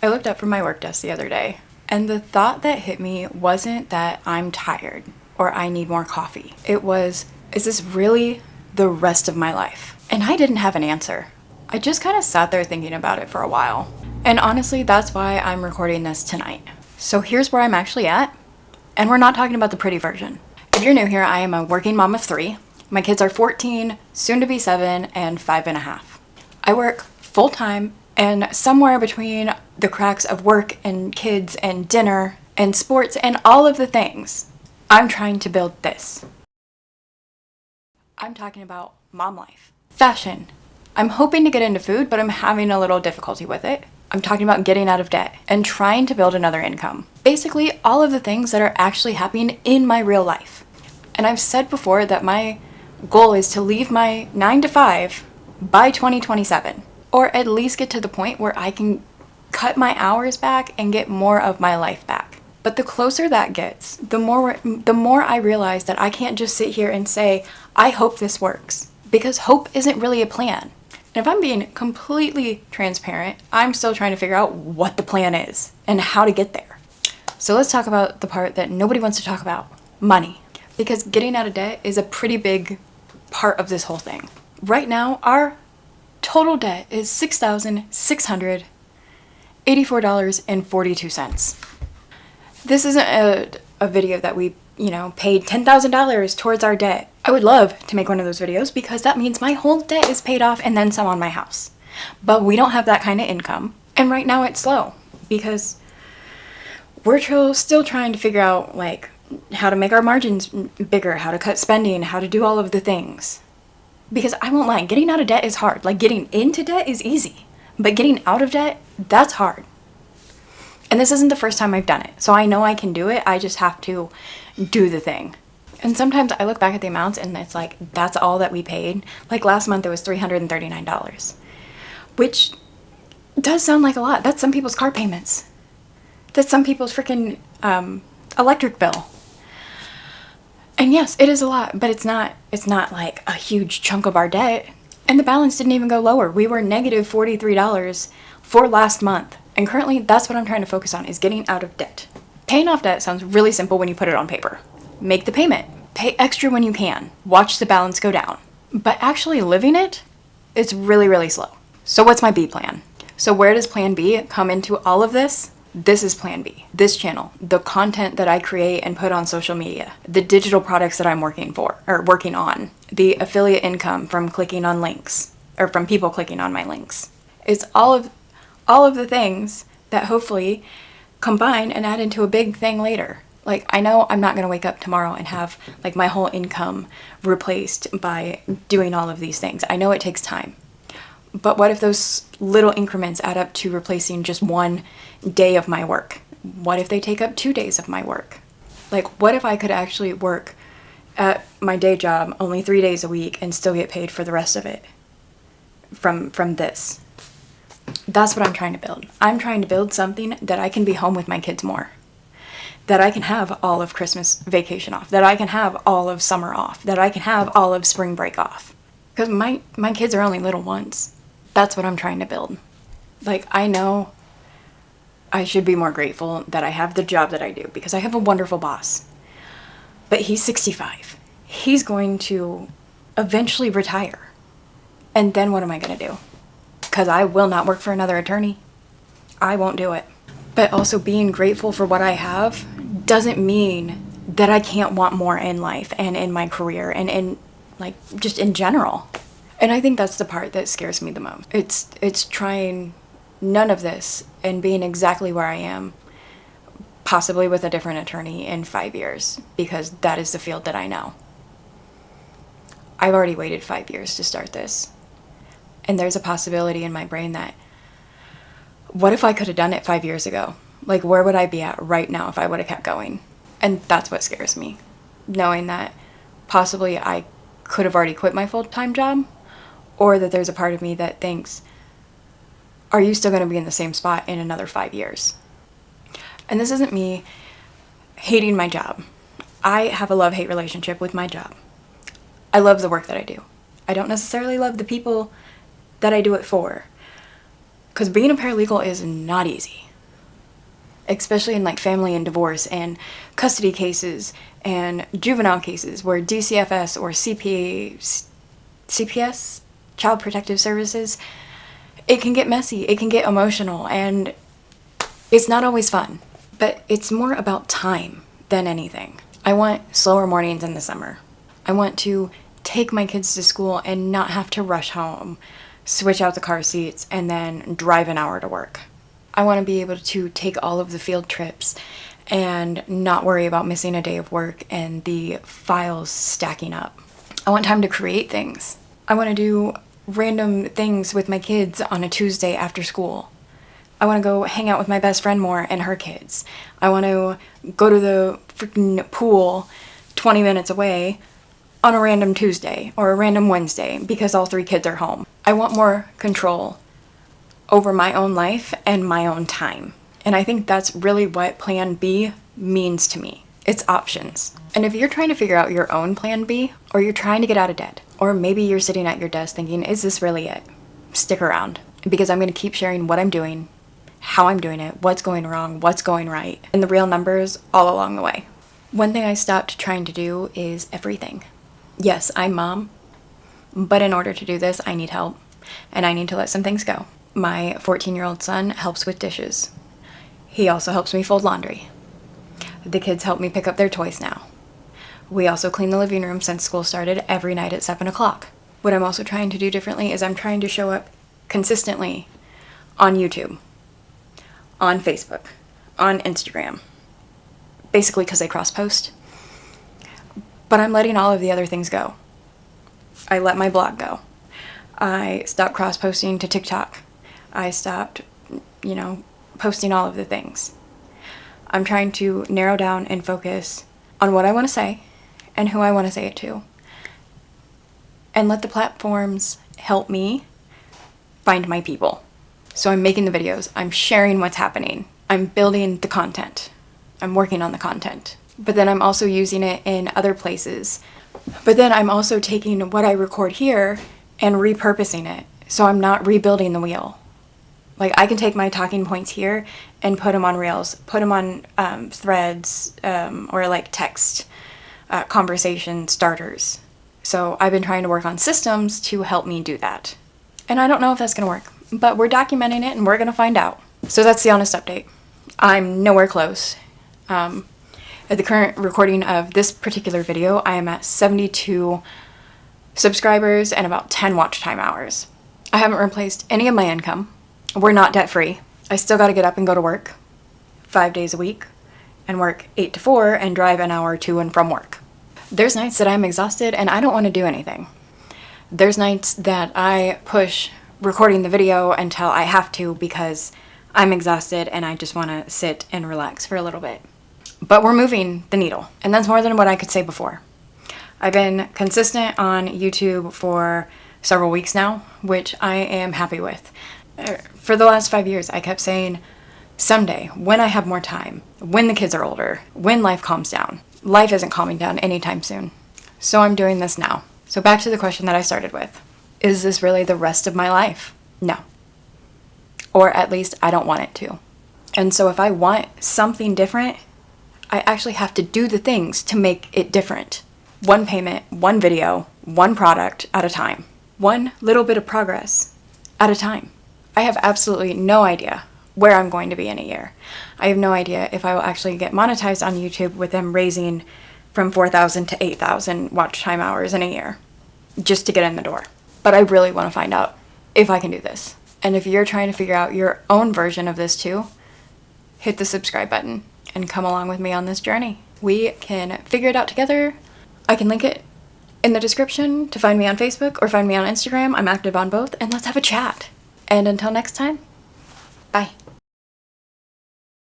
I looked up from my work desk the other day, and the thought that hit me wasn't that I'm tired or I need more coffee. It was, is this really the rest of my life? And I didn't have an answer. I just kind of sat there thinking about it for a while. And honestly, that's why I'm recording this tonight. So here's where I'm actually at, and we're not talking about the pretty version. If you're new here, I am a working mom of 3. My kids are 14, soon to be 7, and 5.5. I work full-time, and somewhere between the cracks of work and kids and dinner and sports and all of the things, I'm trying to build this. I'm talking about mom life. Fashion. I'm hoping to get into food, but I'm having a little difficulty with it. I'm talking about getting out of debt and trying to build another income. Basically, all of the things that are actually happening in my real life. And I've said before that my goal is to leave my 9 to 5 by 2027, or at least get to the point where I can cut my hours back and get more of my life back. But the closer that gets, the more I realize that I can't just sit here and say, I hope this works, because hope isn't really a plan. And if I'm being completely transparent, I'm still trying to figure out what the plan is and how to get there. So let's talk about the part that nobody wants to talk about, money. Because getting out of debt is a pretty big part of this whole thing. Right now, our total debt is $6,684.42. This isn't a video that we, paid $10,000 towards our debt. I would love to make one of those videos because that means my whole debt is paid off and then some on my house. But we don't have that kind of income. And right now it's slow because we're still trying to figure out how to make our margins bigger, how to cut spending, how to do all of the things. Because I won't lie, getting out of debt is hard. Getting into debt is easy, but getting out of debt, that's hard. And this isn't the first time I've done it, so I know I can do it. I just have to do the thing. And sometimes I look back at the amounts and it's that's all that we paid. Last month it was $339, which does sound like a lot. That's some people's car payments. That's some people's freaking electric bill. And yes, it is a lot, but it's not like a huge chunk of our debt. And the balance didn't even go lower. We were negative $43 for last month. And currently, that's what I'm trying to focus on, is getting out of debt. Paying off debt sounds really simple when you put it on paper. Make the payment. Pay extra when you can. Watch the balance go down. But actually living it, it's really, really slow. So what's my B plan? So where does plan B come into all of this? This is plan B. This channel, the content that I create and put on social media, the digital products that I'm working on, the affiliate income from clicking on links, or from people clicking on my links. It's all of the things that hopefully combine and add into a big thing later. I know I'm not going to wake up tomorrow and have my whole income replaced by doing all of these things. I know it takes time. But what if those little increments add up to replacing just one day of my work? What if they take up 2 days of my work? What if I could actually work at my day job only 3 days a week and still get paid for the rest of it from this? That's what I'm trying to build. I'm trying to build something that I can be home with my kids more. That I can have all of Christmas vacation off. That I can have all of summer off. That I can have all of spring break off. Because my kids are only little ones. That's what I'm trying to build. I know I should be more grateful that I have the job that I do because I have a wonderful boss. But he's 65. He's going to eventually retire. And then what am I going to do? Because I will not work for another attorney. I won't do it. But also being grateful for what I have doesn't mean that I can't want more in life and in my career and in just in general. And I think that's the part that scares me the most. It's trying none of this and being exactly where I am, possibly with a different attorney in 5 years, because that is the field that I know. I've already waited 5 years to start this. And there's a possibility in my brain that, what if I could have done it 5 years ago? Where would I be at right now if I would have kept going? And that's what scares me, knowing that possibly I could have already quit my full-time job, or that there's a part of me that thinks, are you still going to be in the same spot in another 5 years? And this isn't me hating my job. I have a love-hate relationship with my job. I love the work that I do. I don't necessarily love the people that I do it for, because being a paralegal is not easy. especially in like family and divorce and custody cases and juvenile cases where DCFS or CPS, Child Protective Services, it can get messy, it can get emotional, and it's not always fun. But it's more about time than anything. I want slower mornings in the summer. I want to take my kids to school and not have to rush home, switch out the car seats, and then drive an hour to work. I want to be able to take all of the field trips and not worry about missing a day of work and the files stacking up. I want time to create things. I want to do random things with my kids on a Tuesday after school. I want to go hang out with my best friend more and her kids. I want to go to the freaking pool 20 minutes away on a random Tuesday or a random Wednesday because all 3 kids are home. I want more control over my own life and my own time. And I think that's really what Plan B means to me. It's options. And if you're trying to figure out your own Plan B, or you're trying to get out of debt, or maybe you're sitting at your desk thinking, is this really it? Stick around, because I'm going to keep sharing what I'm doing, how I'm doing it, what's going wrong, what's going right, and the real numbers all along the way. One thing I stopped trying to do is everything. Yes, I'm mom, but in order to do this, I need help, and I need to let some things go. My 14-year-old son helps with dishes. He also helps me fold laundry. The kids help me pick up their toys now. We also clean the living room since school started every night at 7 o'clock. What I'm also trying to do differently is I'm trying to show up consistently on YouTube, on Facebook, on Instagram, basically because they cross-post. But I'm letting all of the other things go. I let my blog go. I stopped cross-posting to TikTok. I stopped, posting all of the things. I'm trying to narrow down and focus on what I want to say and who I want to say it to. And let the platforms help me find my people. So I'm making the videos. I'm sharing what's happening. I'm building the content. I'm working on the content. But then I'm also using it in other places. But then I'm also taking what I record here and repurposing it. So I'm not rebuilding the wheel. Like, I can take my talking points here and put them on Reels, put them on threads, or like text conversation starters. So I've been trying to work on systems to help me do that. And I don't know if that's going to work, but we're documenting it and we're going to find out. So that's the honest update. I'm nowhere close. At the current recording of this particular video, I am at 72 subscribers and about 10 watch time hours. I haven't replaced any of my income. We're not debt free. I still got to get up and go to work 5 days a week and work 8 to 4 and drive an hour to and from work. There's nights that I'm exhausted and I don't want to do anything. There's nights that I push recording the video until I have to because I'm exhausted and I just want to sit and relax for a little bit. But we're moving the needle, and that's more than what I could say before. I've been consistent on YouTube for several weeks now, which I am happy with. For the last 5 years, I kept saying, someday, when I have more time, when the kids are older, when life calms down. Life isn't calming down anytime soon. So I'm doing this now. So back to the question that I started with. Is this really the rest of my life? No. Or at least I don't want it to. And so if I want something different, I actually have to do the things to make it different. One payment, one video, one product at a time. One little bit of progress at a time. I have absolutely no idea where I'm going to be in a year. I have no idea if I will actually get monetized on YouTube with them raising from 4,000 to 8,000 watch time hours in a year just to get in the door. But I really want to find out if I can do this. And if you're trying to figure out your own version of this too, hit the subscribe button and come along with me on this journey. We can figure it out together. I can link it in the description to find me on Facebook or find me on Instagram. I'm active on both, and let's have a chat. And until next time, bye.